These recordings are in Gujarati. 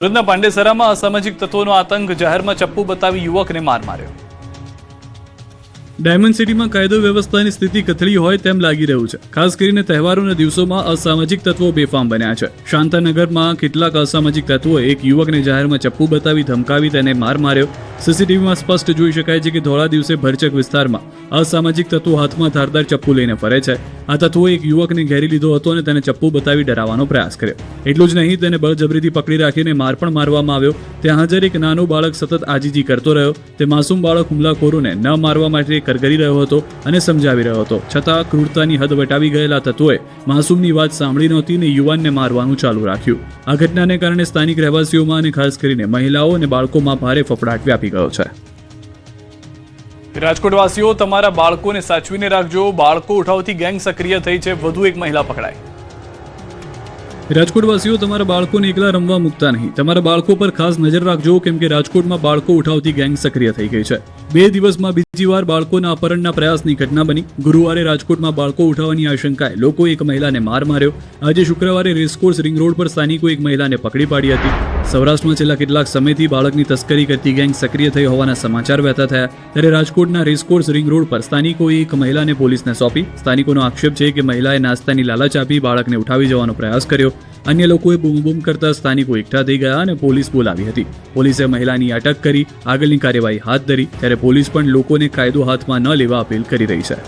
સુરતના પાંડેસરામાં અસામાજિક તત્વોનો આતંક, જાહેરમાં ચપ્પુ બતાવી યુવકને માર માર્યો. ડાયમંડ સિટીમાં કાયદો વ્યવસ્થાની સ્થિતિ કથળી હોય તેમ લાગી રહ્યું છે. ખાસ કરીને તહેવારોના દિવસોમાં અસામાજિક તત્વો બેફામ બન્યા છે. શાંતાનગરમાં કેટલાક અસામાજિક તત્વોએ એક યુવકને જાહેરમાં ચપ્પુ બતાવી ધમકાવી તેને માર માર્યો. સીસીટીવીમાં સ્પષ્ટ જોઈ શકાય છે કે ધોળા દિવસે ભરચક વિસ્તારમાં અસામાજિક તત્વો હાથમાં ધારદાર ચપ્પુ લઈને ફરે છે. આ તત્વોએ એક યુવકને ઘેરી લીધો હતો અને તેને ચપ્પુ બતાવી ડરાવવાનો પ્રયાસ કર્યો. એટલું જ નહીં, તેને બળજબરીથી પકડી રાખીને માર પણ મારવામાં આવ્યો. ત્યાં હાજર એક નાનો બાળક સતત આજીજી કરતો રહ્યો. તે માસૂમ બાળક હુમલાખોરોને ન મારવા માટે કરગરી રહ્યો હતો અને સમજાવી રહ્યો હતો. છતાં ક્રૂરતાની હદ વટાવી ગયેલા તત્વોએ માસૂમની વાત સાંભળી નહોતી અને યુવાનને મારવાનું ચાલુ રાખ્યું. આ ઘટનાને કારણે સ્થાનિક રહેવાસીઓમાં અને ખાસ કરીને મહિલાઓ અને બાળકોમાં ભારે ફફડાટ વ્યાપી ગયો છે. રાજકોટવાસીઓ, તમારા બાળકોને સાચવીને રાખજો. બાળકો ઉઠાવતી ગેંગ સક્રિય થઈ છે. વધુ એક મહિલા પકડાઈ. રાજકોટવાસીઓ, તમારા બાળકોને એકલા રમવા મૂકતા નહીં. તમારા બાળકો પર ખાસ નજર રાખજો, કેમ કે રાજકોટમાં બાળકો ઉઠાવતી ગેંગ સક્રિય થઈ ગઈ છે. 2 દિવસમાં બીજી વાર બાળકોના અપહરણના પ્રયાસની ઘટના બની. ગુરુવારે રાજકોટમાં બાળકો ઉઠાવવાની આશંકાએ લોકો એક મહિલાને માર માર્યો. આજે શુક્રવારે રેસકોર્સ રિંગ રોડ પર સ્થાનિકો એક મહિલાને પકડી પાડી હતી. સૌરાષ્ટ્રમાં છેલ્લા કેટલાક સમયથી બાળકની તસ્કરી કરતી ગેંગ સક્રિય થઈ હોવાના સમાચાર વહેતા થયા. ત્યારે રાજકોટના રેસકોર્સ રિંગ રોડ પર સ્થાનિકોએ એક મહિલાને પોલીસને સોંપી. સ્થાનિકોનો આક્ષેપ છે કે મહિલાએ નાસ્તાની લાલચ આપી બાળકને ઉઠાવી જવાનો પ્રયાસ કર્યો. અન્ય લોકોએ બૂમ કરતા સ્થાનિકો એકઠા થઈ ગયા અને પોલીસ બોલાવી હતી. પોલીસે મહિલાની અટક કરી આગળની કાર્યવાહી હાથ ધરી. ત્યારે પોલીસ પણ લોકોને કાયદો હાથમાં ન લેવા અપીલ કરી રહી છે.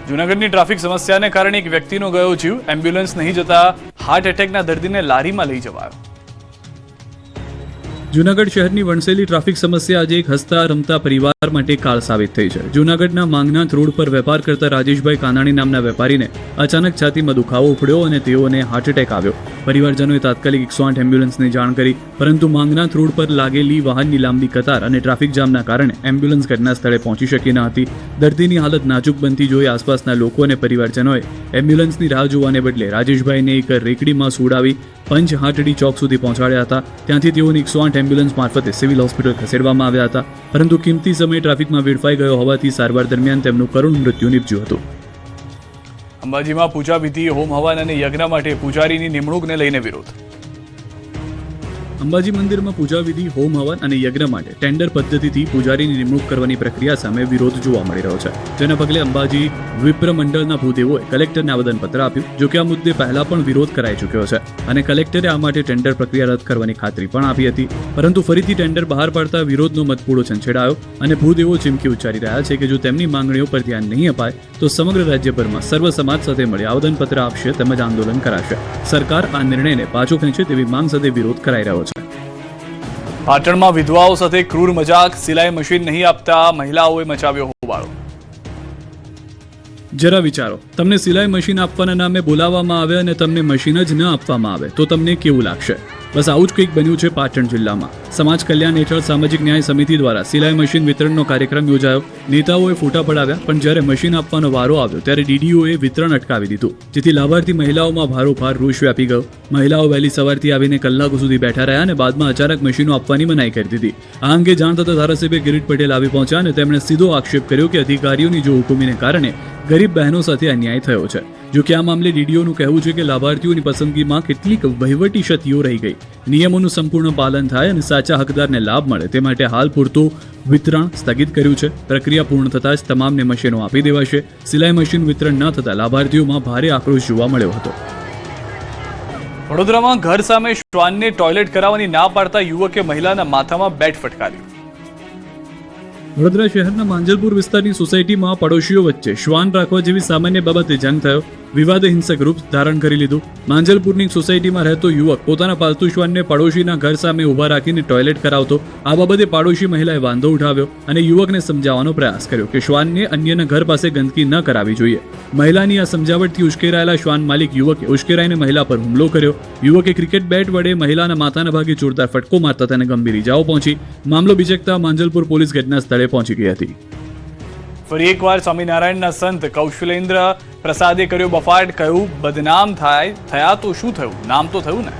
જૂનાગઢની ટ્રાફિક સમસ્યાને કારણે એક વ્યક્તિનો ગયો જીવ. એમ્બ્યુલન્સ નહીં જતા હાર્ટ એટેકના દર્દીને લારીમાં લઈ જવાયો. જૂનાગઢ શહેરની વણસેલી ટ્રાફિક સમસ્યા આજે એક હસતા રમતા પરિવાર માટે કાળ સાબિત થઈ છે. જૂનાગઢના માંગનાથ રોડ પર વેપાર કરતા રાજેશભાઈ કાનાણી નામના વેપારીને અચાનક છાતીમાં દુખાવો ઉપડ્યો અને તેઓને હાર્ટ એટેક આવ્યો. પરિવારજનોએ તાત્કાલિક 108 એમ્બ્યુલન્સની જાણ કરી, પરંતુ માંગનાથ રોડ પર લાગેલી વાહનની લાંબી કતાર અને ટ્રાફિક જામના કારણે એમ્બ્યુલન્સ ઘટના સ્થળે પહોંચી શકી ન હતી. દર્દીની હાલત નાજુક બનતી જોઈ આસપાસના લોકો અને પરિવારજનોએ એમ્બ્યુલન્સની રાહ જોવાને બદલે રાજેશભાઈને એક રેકડીમાં સુડાવી પંચ હાટડી ચોક સુધી પહોંચાડ્યા હતા. ત્યાંથી તેઓને 108 એમ્બ્યુલન્સ મારફતે સિવિલ હોસ્પિટલ ખસેડવામાં આવ્યા હતા, પરંતુ કિંમતી સમય ટ્રાફિકમાં વેડફાઈ ગયો હોવાથી સારવાર દરમિયાન તેમનું કરુણ મૃત્યુ નીપજ્યું હતું. અંબાજીમાં પૂજા વિધિ, હોમ હવન અને યજ્ઞ માટે પૂજારીની નિમણૂકને લઈને વિરોધ. અંબાજી મંદિરમાં પૂજા વિધિ, હોમ હવન અને યજ્ઞ માટે ટેન્ડર પદ્ધતિથી પૂજારીની નિમણૂક કરવાની પ્રક્રિયા સામે વિરોધ જોવા મળી રહ્યો છે. જેના પગલે અંબાજી વિપ્ર મંડળના ભૂદેવોએ કલેક્ટરને આવેદનપત્ર આપ્યું. જોકે આ મુદ્દે પહેલા પણ વિરોધ કરાઈ ચૂક્યો છે અને કલેક્ટરે આ માટે ટેન્ડર પ્રક્રિયા રદ કરવાની ખાતરી પણ આપી હતી. પરંતુ ફરીથી ટેન્ડર બહાર પાડતા વિરોધનો મતપૂડો છંછેડાયો અને ભૂદેવો ચીમકી ઉચ્ચારી રહ્યા છે કે જો તેમની માંગણીઓ પર ધ્યાન નહીં અપાય તો સમગ્ર રાજ્યભરમાં સર્વ સમાજ સાથે મળી આવેદનપત્ર આપશે તેમજ આંદોલન કરાશે. સરકાર આ નિર્ણયને પાછો ખેંચે તેવી માંગ સાથે વિરોધ કરાઈ રહ્યો છે. પાટણમાં વિધવાઓ સાથે ક્રૂર મજાક, સિલાઈ મશીન નહીં આપતા મહિલાઓએ મચાવ્યો હોબાળો. જરા વિચારો, તમને સિલાઈ મશીન આપવાના નામે બોલાવવામાં આવે અને તમને મશીન જ ન આપવામાં આવે તો તમને કેવું લાગશે? બસ આવું જ કંઈક બન્યું છે પાટણ જિલ્લામાં. સમાજ કલ્યાણ હેઠળ સામાજિક ન્યાય સમિતિ દ્વારા સિલાઈ મશીન વિતરણનો કાર્યક્રમ યોજાયો. નેતાઓએ ફોટા પડાવ્યા, પણ જ્યારે મશીન આપવાનો વારો આવ્યો ત્યારે ડીડીઓએ વિતરણ અટકાવી દીધું, જેથી લાભાર્થી મહિલાઓમાં ભારોભાર રોષ વ્યાપી ગયો. મહિલાઓ વહેલી સવારથી આવીને કલાકો સુધી બેઠા રહ્યા અને બાદમાં અચાનક મશીનો આપવાની મનાઈ કરી દીધી. આ અંગે જાણ થતા ધારાસભ્ય કિરીટ પટેલ આવી પહોંચ્યા અને તેમણે સીધો આક્ષેપ કર્યો કે અધિકારીઓની જો હુકુમીને કારણે ગરીબ બહેનો સાથે અન્યાય થયો છે. જો કે આ મામલે ડીડીઓનું કહેવું છે કે લાભાર્થીઓની પસંદગીમાં કેટલીક વહીવટી ક્ષતિઓ રહી ગઈ. નિયમોનું સંપૂર્ણ પાલન થાય અને સાચા હકદારને લાભ મળે તે માટે હાલ પૂરતું વિતરણ સ્થગિત કર્યું છે. પ્રક્રિયા પૂર્ણ થતાં જ તમામને મશીનો આપી દેવાશે. સિલાઈ મશીન વિતરણ ન થતાં લાભાર્થીઓમાં ભારે આક્રોશ જોવા મળ્યો હતો. વડોદરામાં ઘર સામે શ્વાનને ટોયલેટ કરાવવાની ના પાડતા યુવકે મહિલાના માથામાં બેટ ફટકાર્યું. વડોદરા શહેરના માંજલપુર વિસ્તારની સોસાયટીમાં પડોશીઓ વચ્ચે શ્વાન રાખવા જેવી સામાન્ય બાબતે જંગ થયો. વિવાદે હિંસક રૂપ ધારણ કરી લીધું. માંજલપુરની સોસાયટીમાં રહેતો યુવક પોતાના પાલતુ શ્વાનને પડોશીના ઘર સામે ઊભા રાખીને ટોયલેટ કરાવતો. આ બાબતે પડોશી મહિલાએ વાંધો ઉઠાવ્યો અને યુવકને સમજાવવાનો પ્રયાસ કર્યો કે શ્વાનને અન્યના ઘર પાસે ગંદકી ન કરાવી જોઈએ. મહિલાની આ સમજાવટથી ઉશ્કેરાયેલા શ્વાન માલિક યુવકે ઉશ્કેરાઈને મહિલા પર હુમલો કર્યો. યુવકે ક્રિકેટ બેટ વડે મહિલાના માથાના ભાગે જોરદાર ફટકો મારતા તેને ગંભીર ઇજાઓ પહોંચી. મામલો બીચકતા માંજલપુર પોલીસ ઘટના સ્થળે પહોંચી ગઈ હતી. ફરી એકવાર સ્વામિનારાયણના સંત કૌશલેન્દ્ર પ્રસાદે કર્યો બફાટ. કહ્યું બદનામ થયા તો શું થયું, નામ તો થયું ને.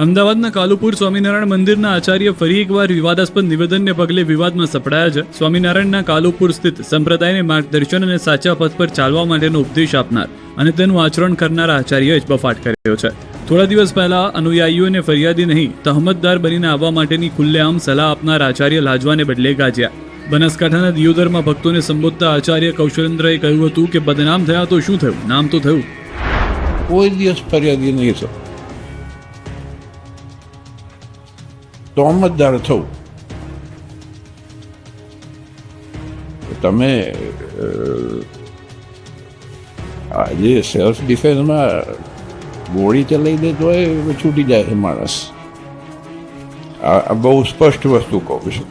અમદાવાદના કાલુપુર સ્વામિનારાયણ મંદિરના આચાર્ય ફરી એકવાર વિવાદાસ્પદ નિવેદનને પગલે વિવાદમાં સપડાયા છે. સ્વામિનારાયણના કાલુપુર સ્થિત સંપ્રદાયને માર્ગદર્શન અને સાચા પથ પર ચાલવા માટેનો ઉપદેશ આપનાર અને તેનું આચરણ કરનારા આચાર્યએ જ બફાટ કર્યો છે. થોડા દિવસ પહેલા અનુયાયીઓને ફરિયાદી નહીં તહમતદાર બનીને આવવા માટેની ખુલ્લેઆમ સલાહ આપનાર આચાર્ય લાજવાને બદલે ગાજ્યા. બનાસકાંઠાના દિયોદરમાં ભક્તોને સંબોધતા આચાર્ય કૌશલેન્દ્રએ કહ્યું હતું કે બદનામ થયા તો શું થયું, નામ તો થયું. કોઈ દિવસ ફરિયાદી નહીં થયું, તોહમતદાર થવું. તમે આજે સેલ્ફ ડિફેન્સમાં ગોળી ચલાવી દે તો એ છૂટી જાય છે માણસ. આ બહુ સ્પષ્ટ વસ્તુ કહું છું.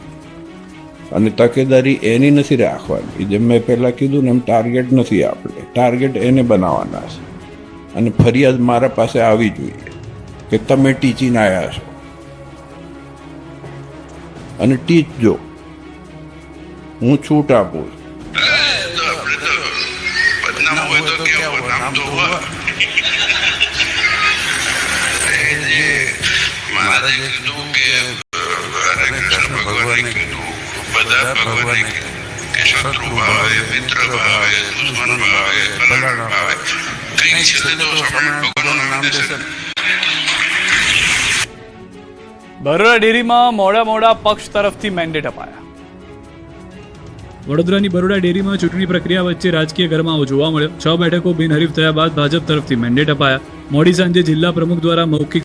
અને તકેદારી એની નથી રાખવાની, જેમ મેં પહેલાં કીધું ને એમ ટાર્ગેટ નથી. આપણે ટાર્ગેટ એને બનાવવાના છે. અને ફરિયાદ મારા પાસે આવી જોઈએ કે તમે ટીચીને આવ્યા છો અને ટીચજો, હું છૂટ આપું. બરોડા ડેરીમાં મોડા પક્ષ તરફથી મેન્ડેટ અપાયા. વડોદરાની બરોડા ડેરીમાં ચૂંટણી પ્રક્રિયા વચ્ચે રાજકીય ગરમાવો જોવા મળ્યો. 6 બેઠકો બિનહરીફ થયા બાદ ભાજપ તરફથી મેન્ડેટ અપાયા. મોડી સાંજે જિલ્લા પ્રમુખ દ્વારા મૌખિક